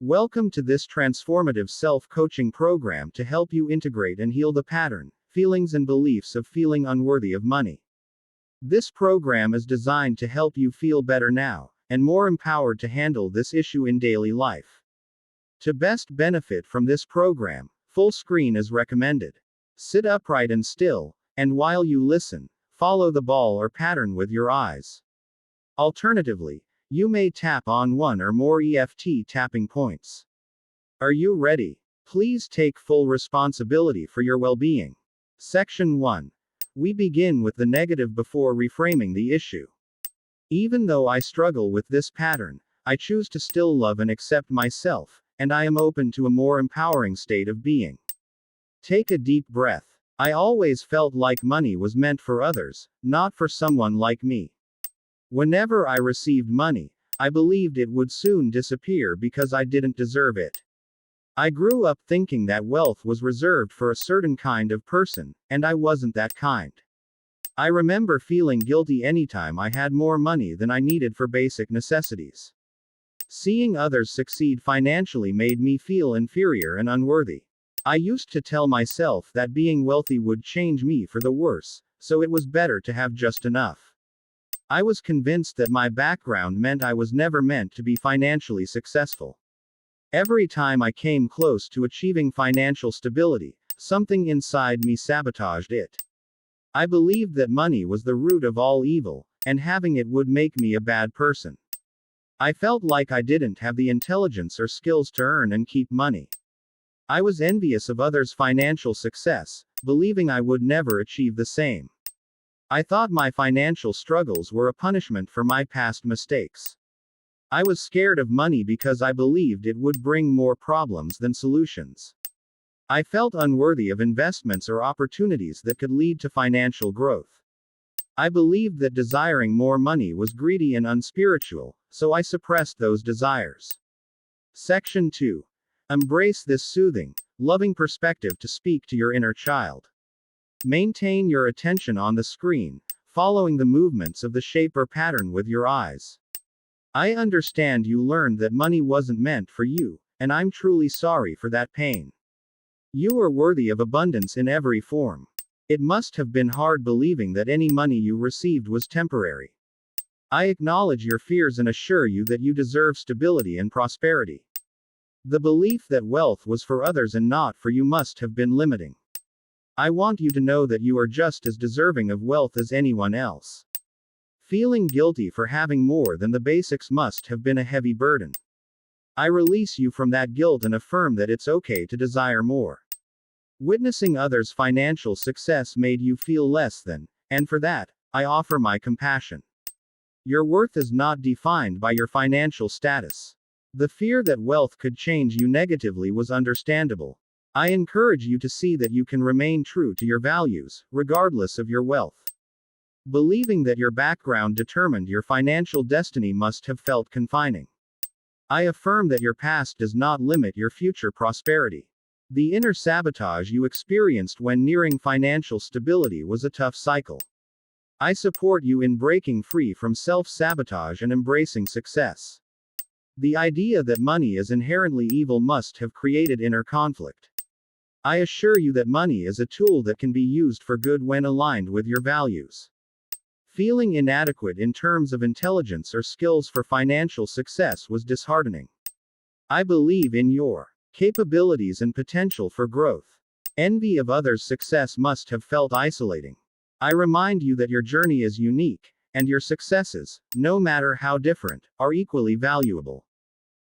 Welcome to this transformative self-coaching program to help you integrate and heal the pattern, feelings and beliefs of feeling unworthy of money. This program is designed to help you feel better now, and more empowered to handle this issue in daily life. To best benefit from this program, full screen is recommended. Sit upright and still, and while you listen, follow the ball or pattern with your eyes. Alternatively, you may tap on one or more EFT tapping points. Are you ready? Please take full responsibility for your well-being. Section 1. We begin with the negative before reframing the issue. Even though I struggle with this pattern, I choose to still love and accept myself, and I am open to a more empowering state of being. Take a deep breath. I always felt like money was meant for others, not for someone like me. Whenever I received money, I believed it would soon disappear because I didn't deserve it. I grew up thinking that wealth was reserved for a certain kind of person, and I wasn't that kind. I remember feeling guilty anytime I had more money than I needed for basic necessities. Seeing others succeed financially made me feel inferior and unworthy. I used to tell myself that being wealthy would change me for the worse, so it was better to have just enough. I was convinced that my background meant I was never meant to be financially successful. Every time I came close to achieving financial stability, something inside me sabotaged it. I believed that money was the root of all evil, and having it would make me a bad person. I felt like I didn't have the intelligence or skills to earn and keep money. I was envious of others' financial success, believing I would never achieve the same. I thought my financial struggles were a punishment for my past mistakes. I was scared of money because I believed it would bring more problems than solutions. I felt unworthy of investments or opportunities that could lead to financial growth. I believed that desiring more money was greedy and unspiritual, so I suppressed those desires. Section 2. Embrace this soothing, loving perspective to speak to your inner child. Maintain your attention on the screen, following the movements of the shape or pattern with your eyes. I understand you learned that money wasn't meant for you, and I'm truly sorry for that pain. You are worthy of abundance in every form. It must have been hard believing that any money you received was temporary. I acknowledge your fears and assure you that you deserve stability and prosperity. The belief that wealth was for others and not for you must have been limiting. I want you to know that you are just as deserving of wealth as anyone else. Feeling guilty for having more than the basics must have been a heavy burden. I release you from that guilt and affirm that it's okay to desire more. Witnessing others' financial success made you feel less than, and for that, I offer my compassion. Your worth is not defined by your financial status. The fear that wealth could change you negatively was understandable. I encourage you to see that you can remain true to your values, regardless of your wealth. Believing that your background determined your financial destiny must have felt confining. I affirm that your past does not limit your future prosperity. The inner sabotage you experienced when nearing financial stability was a tough cycle. I support you in breaking free from self-sabotage and embracing success. The idea that money is inherently evil must have created inner conflict. I assure you that money is a tool that can be used for good when aligned with your values. Feeling inadequate in terms of intelligence or skills for financial success was disheartening. I believe in your capabilities and potential for growth. Envy of others' success must have felt isolating. I remind you that your journey is unique, and your successes, no matter how different, are equally valuable.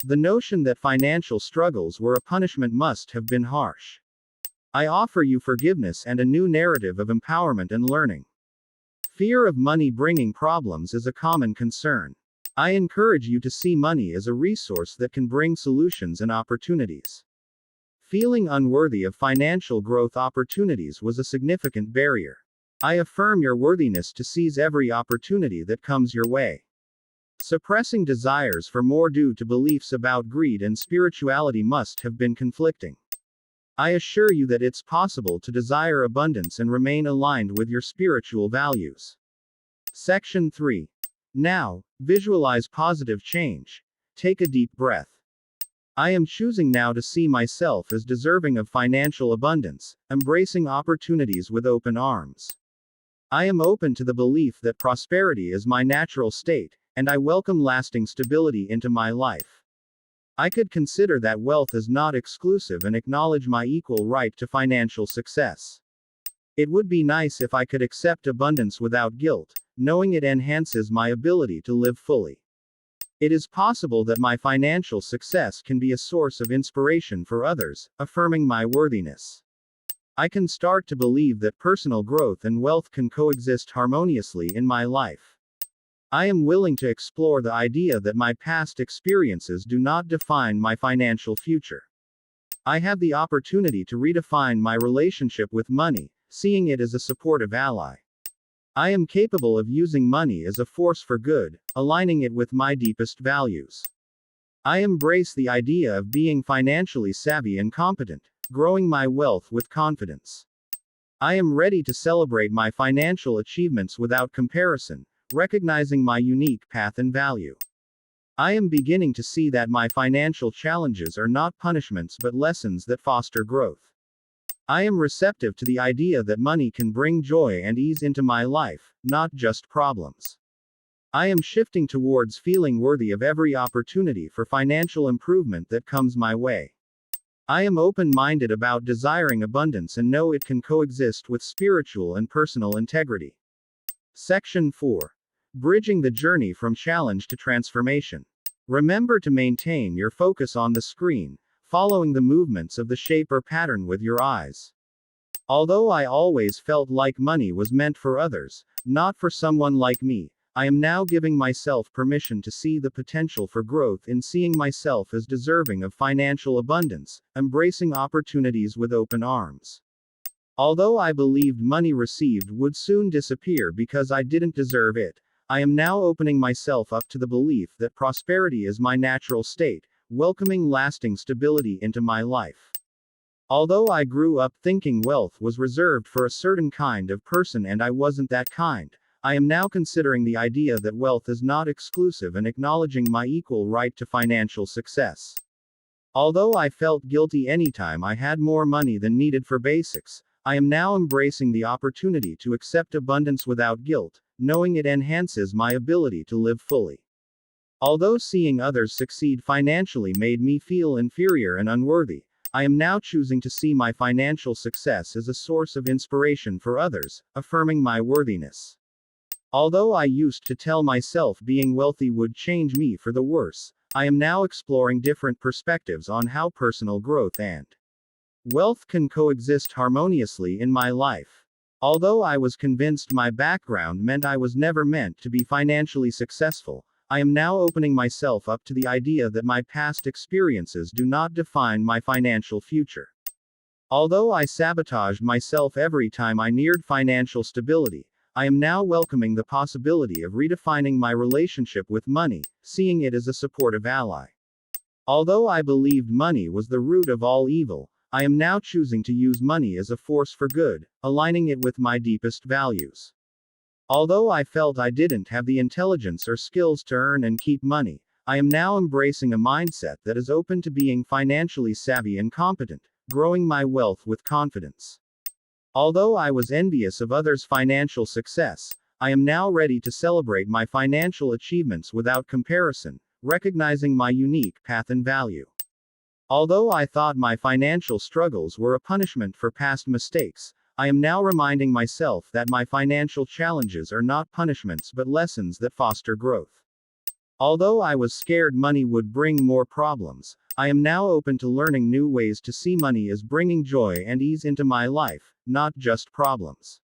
The notion that financial struggles were a punishment must have been harsh. I offer you forgiveness and a new narrative of empowerment and learning. Fear of money bringing problems is a common concern. I encourage you to see money as a resource that can bring solutions and opportunities. Feeling unworthy of financial growth opportunities was a significant barrier. I affirm your worthiness to seize every opportunity that comes your way. Suppressing desires for more due to beliefs about greed and spirituality must have been conflicting. I assure you that it's possible to desire abundance and remain aligned with your spiritual values. Section 3. Now, visualize positive change. Take a deep breath. I am choosing now to see myself as deserving of financial abundance, embracing opportunities with open arms. I am open to the belief that prosperity is my natural state, and I welcome lasting stability into my life. I could consider that wealth is not exclusive and acknowledge my equal right to financial success. It would be nice if I could accept abundance without guilt, knowing it enhances my ability to live fully. It is possible that my financial success can be a source of inspiration for others, affirming my worthiness. I can start to believe that personal growth and wealth can coexist harmoniously in my life. I am willing to explore the idea that my past experiences do not define my financial future. I have the opportunity to redefine my relationship with money, seeing it as a supportive ally. I am capable of using money as a force for good, aligning it with my deepest values. I embrace the idea of being financially savvy and competent, growing my wealth with confidence. I am ready to celebrate my financial achievements without comparison, recognizing my unique path and value. I am beginning to see that my financial challenges are not punishments but lessons that foster growth. I am receptive to the idea that money can bring joy and ease into my life, not just problems. I am shifting towards feeling worthy of every opportunity for financial improvement that comes my way. I am open-minded about desiring abundance and know it can coexist with spiritual and personal integrity. Section 4. Bridging the journey from challenge to transformation. Remember to maintain your focus on the screen, following the movements of the shape or pattern with your eyes. Although I always felt like money was meant for others, not for someone like me, I am now giving myself permission to see the potential for growth in seeing myself as deserving of financial abundance, embracing opportunities with open arms. Although I believed money received would soon disappear because I didn't deserve it, I am now opening myself up to the belief that prosperity is my natural state, welcoming lasting stability into my life. Although I grew up thinking wealth was reserved for a certain kind of person and I wasn't that kind, I am now considering the idea that wealth is not exclusive and acknowledging my equal right to financial success. Although I felt guilty anytime I had more money than needed for basics, I am now embracing the opportunity to accept abundance without guilt, knowing it enhances my ability to live fully. Although seeing others succeed financially made me feel inferior and unworthy, I am now choosing to see my financial success as a source of inspiration for others, affirming my worthiness. Although I used to tell myself being wealthy would change me for the worse, I am now exploring different perspectives on how personal growth and wealth can coexist harmoniously in my life. Although I was convinced my background meant I was never meant to be financially successful, I am now opening myself up to the idea that my past experiences do not define my financial future. Although I sabotaged myself every time I neared financial stability, I am now welcoming the possibility of redefining my relationship with money, seeing it as a supportive ally. Although I believed money was the root of all evil, I am now choosing to use money as a force for good, aligning it with my deepest values. Although I felt I didn't have the intelligence or skills to earn and keep money, I am now embracing a mindset that is open to being financially savvy and competent, growing my wealth with confidence. Although I was envious of others' financial success, I am now ready to celebrate my financial achievements without comparison, recognizing my unique path and value. Although I thought my financial struggles were a punishment for past mistakes, I am now reminding myself that my financial challenges are not punishments but lessons that foster growth. Although I was scared money would bring more problems, I am now open to learning new ways to see money as bringing joy and ease into my life, not just problems.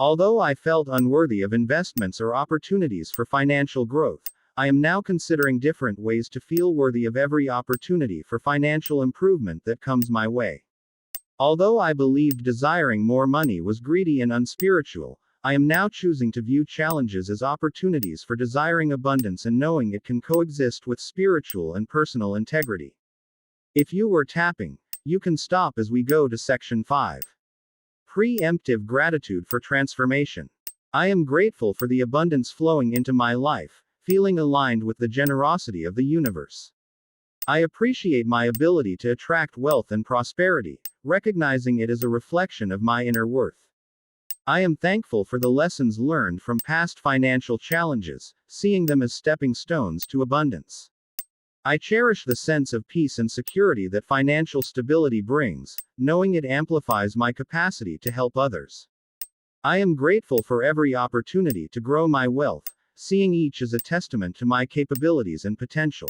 Although I felt unworthy of investments or opportunities for financial growth, I am now considering different ways to feel worthy of every opportunity for financial improvement that comes my way. Although I believed desiring more money was greedy and unspiritual, I am now choosing to view challenges as opportunities for desiring abundance and knowing it can coexist with spiritual and personal integrity. If you were tapping, you can stop as we go to section 5. Preemptive gratitude for transformation. I am grateful for the abundance flowing into my life, feeling aligned with the generosity of the universe. I appreciate my ability to attract wealth and prosperity, recognizing it as a reflection of my inner worth. I am thankful for the lessons learned from past financial challenges, seeing them as stepping stones to abundance. I cherish the sense of peace and security that financial stability brings, knowing it amplifies my capacity to help others. I am grateful for every opportunity to grow my wealth, seeing each as a testament to my capabilities and potential.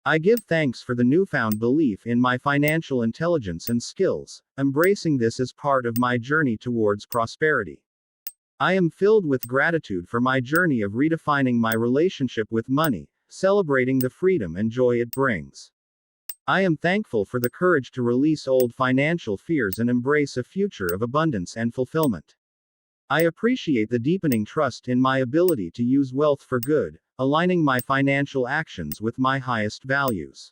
I give thanks for the newfound belief in my financial intelligence and skills, embracing this as part of my journey towards prosperity. I am filled with gratitude for my journey of redefining my relationship with money, celebrating the freedom and joy it brings. I am thankful for the courage to release old financial fears and embrace a future of abundance and fulfillment. I appreciate the deepening trust in my ability to use wealth for good, aligning my financial actions with my highest values.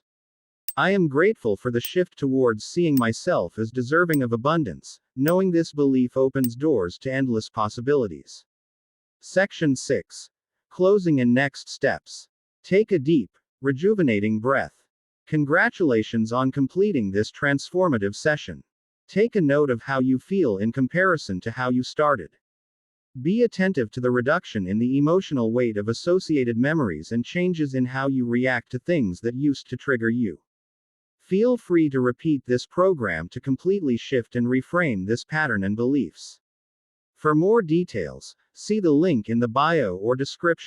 I am grateful for the shift towards seeing myself as deserving of abundance, knowing this belief opens doors to endless possibilities. Section 6. Closing and next steps. Take a deep, rejuvenating breath. Congratulations on completing this transformative session. Take a note of how you feel in comparison to how you started. Be attentive to the reduction in the emotional weight of associated memories and changes in how you react to things that used to trigger you. Feel free to repeat this program to completely shift and reframe this pattern and beliefs. For more details, see the link in the bio or description.